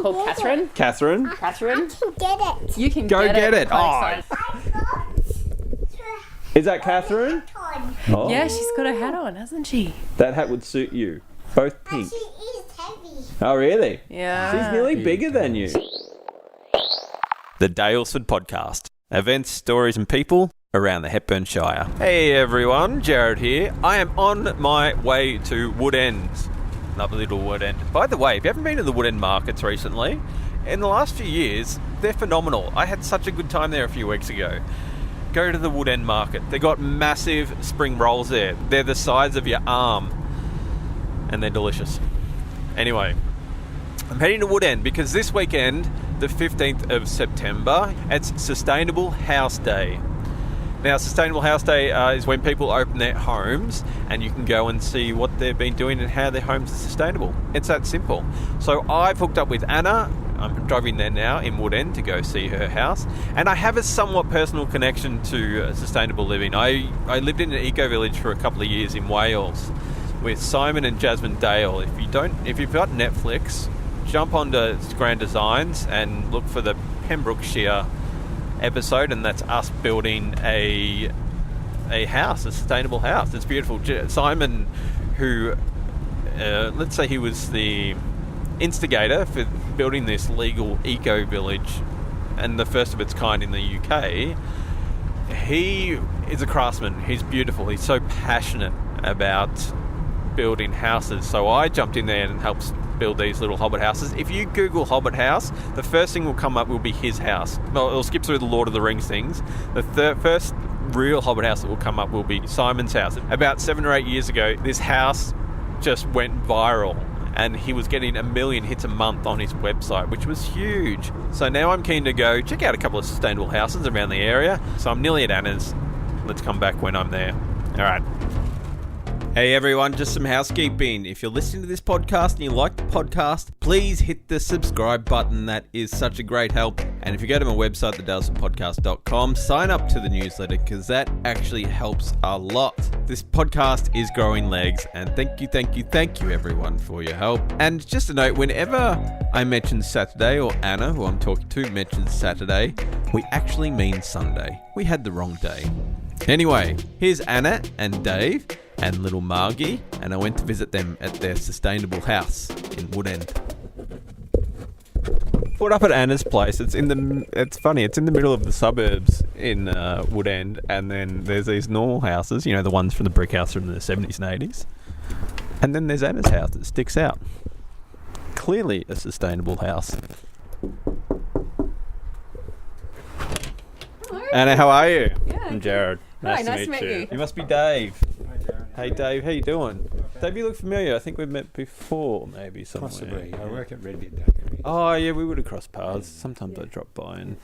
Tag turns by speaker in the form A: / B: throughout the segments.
A: called Catherine.
B: Catherine?
A: Catherine?
C: I can get it.
A: You can
B: Go get it.
A: Quite
B: Oh.
A: excited.
B: Is that Catherine? Oh.
A: Yeah, she's got a hat on, hasn't she?
B: That hat would suit you. Both
C: And
B: pink.
C: she is heavy.
B: Oh, really?
A: Yeah.
B: She's nearly bigger than you. The Daylesford Podcast. Events, stories and people around the Hepburn Shire. Hey everyone, Jared here. I am on my way to Wood End. Lovely little Wood End. By the way, if you haven't been to the Wood End markets recently, in the last few years, they're phenomenal. I had such a good time there a few weeks ago. Go to the Wood End market. They got massive spring rolls there. They're the size of your arm. And they're delicious. Anyway, I'm heading to Wood End because this weekend, the 15th of September, it's Sustainable House Day. Now, Sustainable House Day is when people open their homes and you can go and see what they've been doing and how their homes are sustainable. It's that simple. So I've hooked up with Anna. I'm driving there now in Wood End to go see her house. And I have a somewhat personal connection to sustainable living. I lived in an eco-village for a couple of years in Wales with Simon and Jasmine Dale. If you've got Netflix, jump onto Grand Designs and look for the Pembrokeshire episode, and that's us building a house, a sustainable house. It's beautiful. Simon, who let's say he was the instigator for building this legal eco village and the first of its kind in the UK, he is a craftsman. He's beautiful. He's so passionate about building houses. So I jumped in there and helped build these little hobbit houses. If you Google hobbit house, the first thing will come up will be his house. Well, it'll skip through the Lord of the Rings things. The first real hobbit house that will come up will be Simon's house. About 7 or 8 years ago, this house just went viral and he was getting 1 million hits a month on his website, which was huge. So now I'm keen to go check out a couple of sustainable houses around the area. So I'm nearly at Anna's. Let's come back when I'm there. All right. Hey everyone, just some housekeeping. If you're listening to this podcast and you like the podcast, please hit the subscribe button. That is such a great help. And if you go to my website, thedaylesfordpodcast.com, sign up to the newsletter because that actually helps a lot. This podcast is growing legs, and thank you everyone for your help. And just a note, whenever I mention Saturday, or Anna, who I'm talking to, mentions Saturday, we actually mean Sunday. We had the wrong day. Anyway, here's Anna and Dave and little Margie, and I went to visit them at their sustainable house in Wood End. Put up at Anna's place. It's funny. It's in the middle of the suburbs in Wood End, and then there's these normal houses, you know, the ones from the brick house from the 70s and 80s, and then there's Anna's house that sticks out. Clearly a sustainable house.
A: Hello.
B: Anna, how are you?
A: Yeah.
B: I'm Jared.
A: Hi, nice to meet you.
B: You must be Dave. Hey Dave, how you doing? Dave, you look familiar. I think we've met before, maybe somewhere.
D: Possibly. I work at Red Beard Bakery.
B: Oh yeah, we would have crossed paths. Sometimes I drop by and...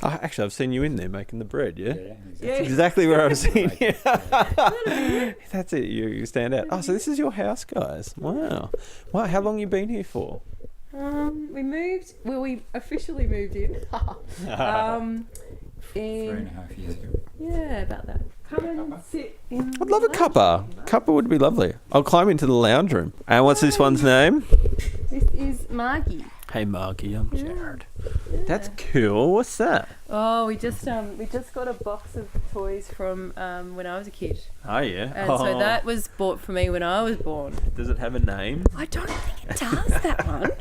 B: actually, I've seen you in there making the bread, yeah?
D: Yeah,
A: Yeah.
B: Exactly where I've seen you. That's it, you stand out. Oh, so this is your house, guys. Wow. Wow, how long you been here for?
A: We officially moved in. In
D: 3.5 years ago.
A: yeah, about that. Come and sit in.
B: I'd love a cuppa. Cuppa would be lovely. I'll climb into the lounge room. And what's this one's name?
A: This is Margie.
B: Hey Margie, I'm Jared.
A: Yeah.
B: That's cool. What's that?
A: Oh, we just got a box of toys from when I was a kid,
B: Oh yeah.
A: and so that was bought for me when I was born.
B: Does it have a name?
A: I don't think it does, that one.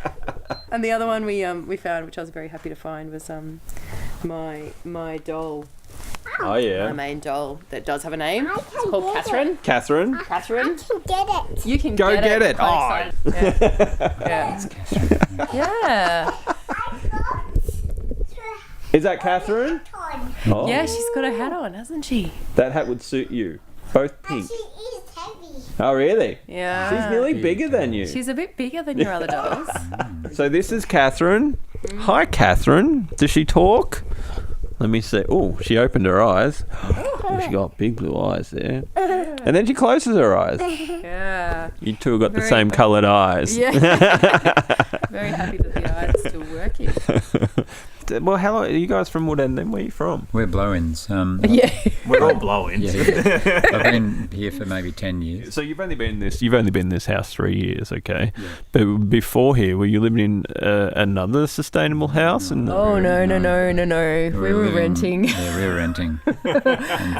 A: And the other one we found, which I was very happy to find, was my doll.
B: Oh yeah.
A: My main doll that does have a name.
C: I
A: It's
C: can
A: called
C: get
A: Catherine.
B: Catherine?
C: I
A: Catherine.
C: can get it.
A: You can
B: Go get it.
A: Quite
B: Oh.
A: excited. Yeah. Yeah.
B: Is that Catherine? Oh.
A: Yeah, she's got a hat on, hasn't she?
B: That hat would suit you. Both pink.
C: She is heavy.
B: Oh really?
A: Yeah.
B: She's nearly bigger than you.
A: She's a bit bigger than your other dolls.
B: So this is Catherine. Hi Catherine. Does she talk? Let me see. Oh, she opened her eyes. Oh, she got big blue eyes there. And then she closes her eyes.
A: Yeah.
B: You two have got the
A: Very-
B: same coloured eyes.
A: Yeah. Very happy that the eye is still working.
B: Well, how long are you guys from Woodend? Then where are you from?
D: We're blow-ins.
A: Yeah.
B: We're all blowing.
D: Yeah. I've been here for maybe 10 years.
B: So you've only been in this house 3 years, okay?
D: Yeah.
B: But before here, were you living in another sustainable house? And
A: Oh, no. We were renting.
D: Yeah, we were renting.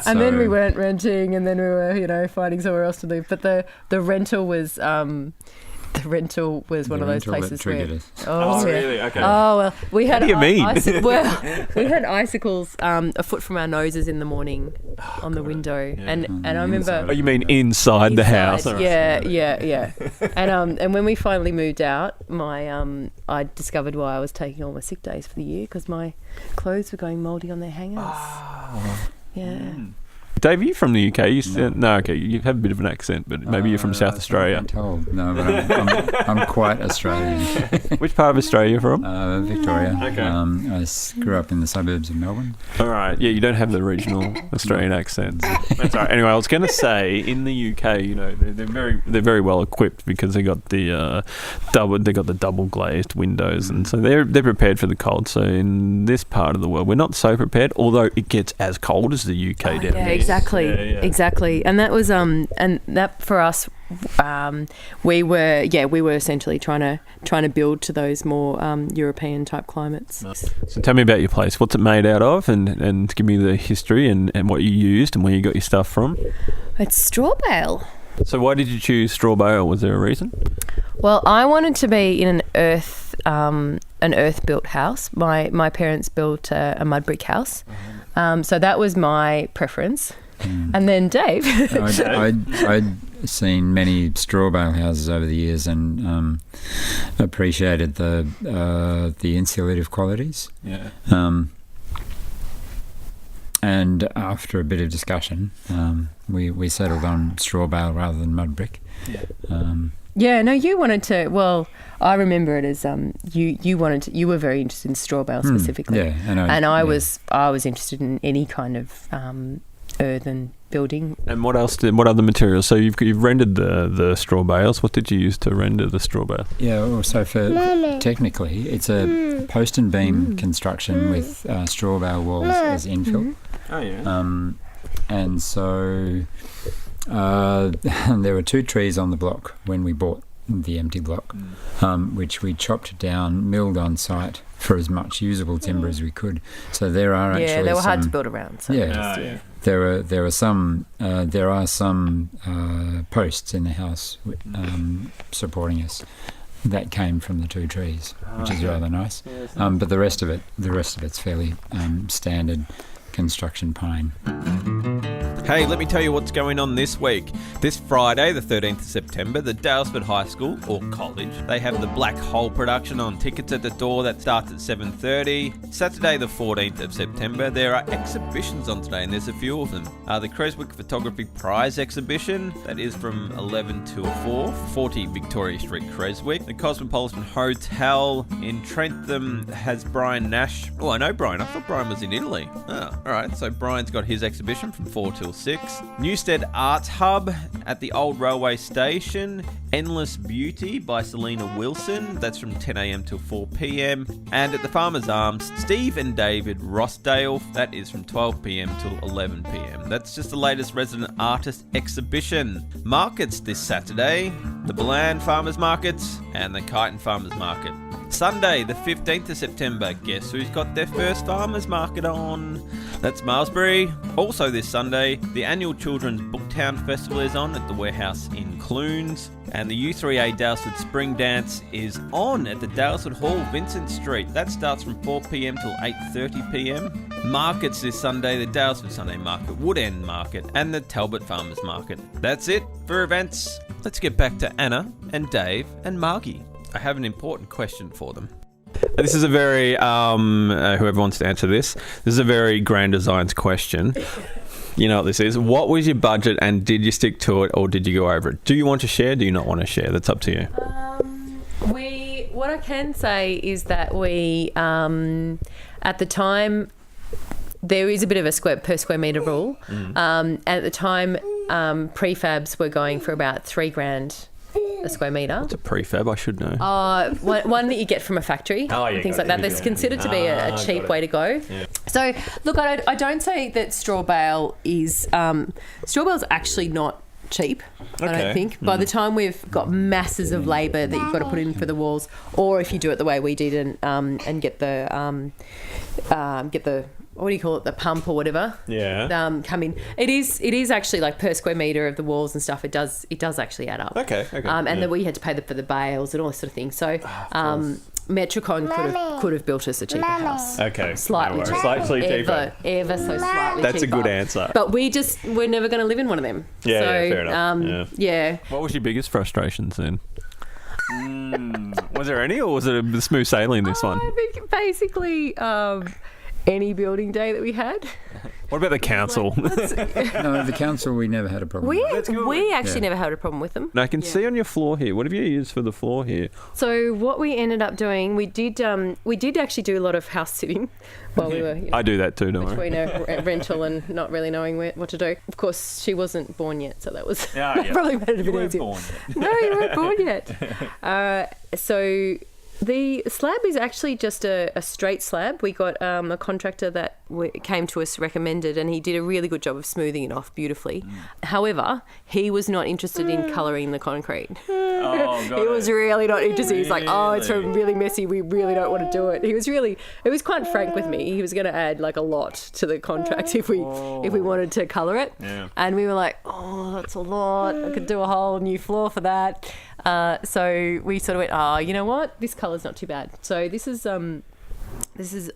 A: And then we weren't renting, and then we were, finding somewhere else to live. But the rental was one of those places where.
B: Oh,
A: yeah.
B: really? Okay.
A: Oh well, we had.
B: What do you mean?
A: We had icicles a foot from our noses in the morning on the window, and I remember.
B: Oh, you mean inside the house?
A: All right. Yeah. And when we finally moved out, I discovered why I was taking all my sick days for the year, because my clothes were going mouldy on their hangers.
B: Oh.
A: Yeah.
B: Dave, are you from the UK? No, okay, you have a bit of an accent, but maybe you're from South Australia.
D: I've been told. No, but I'm quite Australian.
B: Which part of Australia are you from?
D: Victoria.
B: Okay.
D: I grew up in the suburbs of Melbourne.
B: All right. Yeah, you don't have the regional Australian accents. That's all right. Anyway, I was going to say, in the UK, they're very well equipped, because they got the double glazed windows, and so they're prepared for the cold. So in this part of the world, we're not so prepared, although it gets as cold as the UK down here.
A: Exactly. And that was and that for us, we were essentially trying to build to those more European type climates.
B: So tell me about your place. What's it made out of, and give me the history and what you used and where you got your stuff from.
A: It's straw bale.
B: So why did you choose straw bale? Was there a reason?
A: Well, I wanted to be in an earth built house. My parents built a mud brick house. So that was my preference. And then Dave.
D: I'd seen many straw bale houses over the years, and appreciated the insulative qualities.
B: Yeah.
D: And after a bit of discussion, we settled on straw bale rather than mud brick.
A: Yeah. You wanted to. Well, I remember it as you were very interested in straw bale specifically.
D: Yeah,
A: and I was interested in any kind of earthen building.
B: And what other materials? So you've rendered the straw bales. What did you use to render the straw bale?
D: Yeah, well, so technically it's a post and beam construction with straw bale walls as infill.
B: Oh yeah.
D: And so there were 2 trees on the block when we bought the empty block, which we chopped down, milled on site for as much usable timber as we could. So there are actually
A: they were hard to build around. So
D: there are some posts in the house supporting us that came from the 2 trees, which is rather nice. But the rest of it's fairly standard construction pine.
B: Hey, let me tell you what's going on this week. This Friday, the 13th of September, the Daylesford High School, or college, they have the Black Hole production on Tickets at the Door. That starts at 7:30. Saturday, the 14th of September, there are exhibitions on today, and there's a few of them. The Creswick Photography Prize exhibition, that is from 11 till 4, 40 Victoria Street, Creswick. The Cosmopolitan Hotel in Trentham has Brian Nash. Oh, I know Brian. I thought Brian was in Italy. Oh, all right. So Brian's got his exhibition from 4 till 6. Newstead Arts Hub at the Old Railway Station. Endless Beauty by Selena Wilson. That's from 10 a.m. till 4 p.m. And at the Farmer's Arms, Steve and David Rossdale. That is from 12 p.m. till 11 p.m. That's just the latest resident artist exhibition. Markets this Saturday. The Bland Farmers Markets and the Kyneton Farmers Market. Sunday, the 15th of September, guess who's got their first farmers market on? That's Malmesbury. Also this Sunday, the annual Children's Booktown Festival is on at the Warehouse in Clunes. And the U3A Daylesford Spring Dance is on at the Daylesford Hall, Vincent Street. That starts from 4 p.m. till 8:30 p.m. Markets this Sunday, the Daylesford Sunday Market, Woodend Market, and the Talbot Farmers Market. That's it for events. Let's get back to Anna and Dave and Margie. I have an important question for them. This is a very, whoever wants to answer this is a very Grand Designs question. You know what this is. What was your budget and did you stick to it or did you go over it? Do you want to share? Do you not want to share? That's up to you.
A: What I can say is that we, at the time, there is a bit of a per square metre rule. At the time, prefabs were going for about $3,000 a square metre.
B: It's a prefab, I should know.
A: One that you get from a factory, things like that. That's considered to be a cheap way to go.
B: Yeah.
A: So, look, I don't say that straw bale is... straw bale's actually not cheap, I don't think. By the time we've got masses of labour that you've got to put in for the walls, or if you do it the way we did and get the what do you call it, the pump or whatever, come in, it is actually like per square metre of the walls and stuff, it does actually add up.
B: Okay.
A: And then we had to pay for the bales and all this sort of thing. So Metricon could have built us a cheaper house.
B: Okay.
A: Slightly cheaper.
B: Slightly cheaper.
A: Ever so slightly
B: That's
A: cheaper.
B: a good answer.
A: But we're never going to live in one of them.
B: Yeah,
A: so,
B: fair enough.
A: Yeah.
B: What was your biggest frustrations then? Was there any, or was it a smooth sailing this one?
A: I think basically any building day that we had.
B: What about the council?
D: No, the council, we never had a problem.
A: We actually never had a problem with them.
B: And I can see on your floor here. What have you used for the floor here?
A: So what we ended up doing, we did actually do a lot of house sitting while we were.
B: I do that too, don't I?
A: Between a rental and not really knowing what to do. Of course, she wasn't born yet, so that was that probably made it a bit easier. No, you weren't born yet. So the slab is actually just a straight slab. We got a contractor that came to us recommended, and he did a really good job of smoothing it off beautifully. However, he was not interested in colouring the concrete. He was really not interested. He's like, it's really messy. We really don't want to do it. It was quite frank with me. He was going to add like a lot to the contract if we wanted to colour it. Yeah. And we were like, that's a lot. I could do a whole new floor for that. So we sort of went, you know what? This colour's not too bad. So this is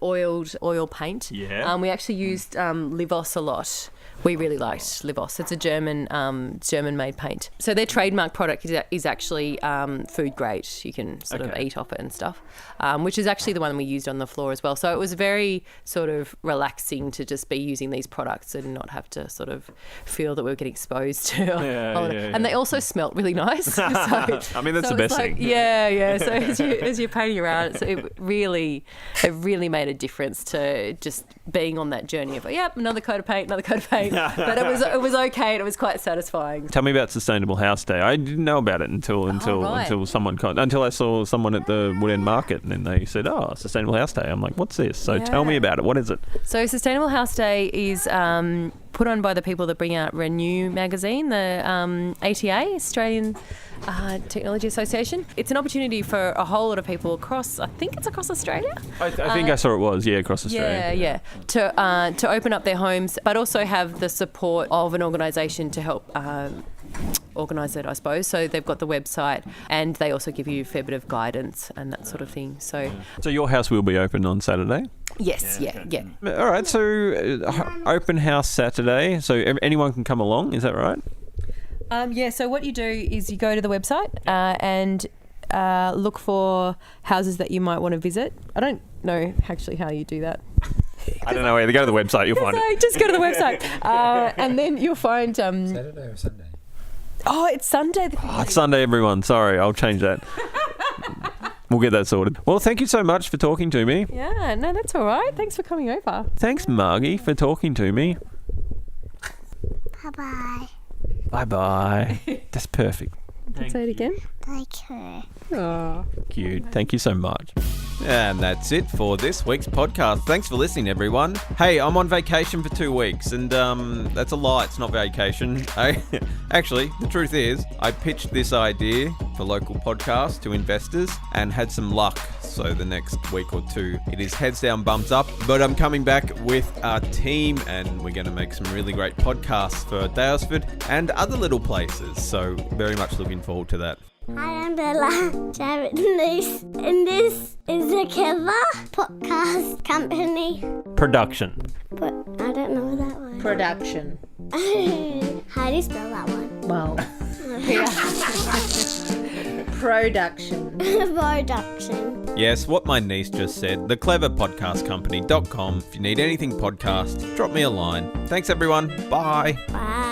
A: oil paint. Yeah. We actually used Livos a lot. We really liked Livos. It's a German-made paint. So their trademark product is actually food grade. You can sort of eat off it and stuff, which is actually the one we used on the floor as well. So it was very sort of relaxing to just be using these products and not have to sort of feel that we were getting exposed to. And they also smelt really nice. So,
B: I mean, that's the best thing.
A: Yeah. So as you're painting around, so it really made a difference to just being on that journey of another coat of paint. But it was okay, and it was quite satisfying.
B: Tell me about Sustainable House Day. I didn't know about it until I saw someone at the Woodend Market, and then they said, Sustainable House Day. I'm like, what's this? So tell me about it. What is it? So
A: Sustainable House Day is put on by the people that bring out Renew magazine, the ATA, Australian Technology Association. It's an opportunity for a whole lot of people across Australia.
B: I think I saw it was, across Australia.
A: To open up their homes, but also have the support of an organisation to help organise it, I suppose. So they've got the website, and they also give you a fair bit of guidance and that sort of thing. So
B: your house will be open on Saturday?
A: Yes, yeah.
B: All right, so open house Saturday, so anyone can come along, is that right?
A: So what you do is you go to the website and look for houses that you might want to visit. I don't know actually how you do that.
B: I don't know either. Go to the website, you'll find it.
A: Just go to the website. And then you'll find...
D: Saturday or Sunday?
A: Oh, it's Sunday.
B: It's Sunday, everyone. Sorry, I'll change that. We'll get that sorted. Well, thank you so much for talking to me.
A: Yeah, no, that's all right. Thanks for coming over.
B: Thanks, Margie, for talking to me.
C: Bye-bye.
B: Bye-bye. That's perfect.
A: Say it again.
C: Like her.
A: Oh.
B: Cute. Thank you so much. And that's it for this week's podcast. Thanks for listening, everyone. Hey, I'm on vacation for 2 weeks, and that's a lie. It's not vacation. Actually, the truth is, I pitched this idea for local podcasts to investors and had some luck. So the next week or two, it is heads down, bumps up. But I'm coming back with our team, and we're going to make some really great podcasts for Daylesford and other little places. So very much looking forward to that.
C: Hi, I'm Bella, Jared Luce, and this is the Keva Podcast Company.
B: Production.
C: But I don't know that one.
A: Production.
C: How do you spell that one?
A: Well, production.
C: Production.
B: Yes, what my niece just said. thecleverpodcastcompany.com. If you need anything podcast, drop me a line. Thanks, everyone. Bye.
C: Bye.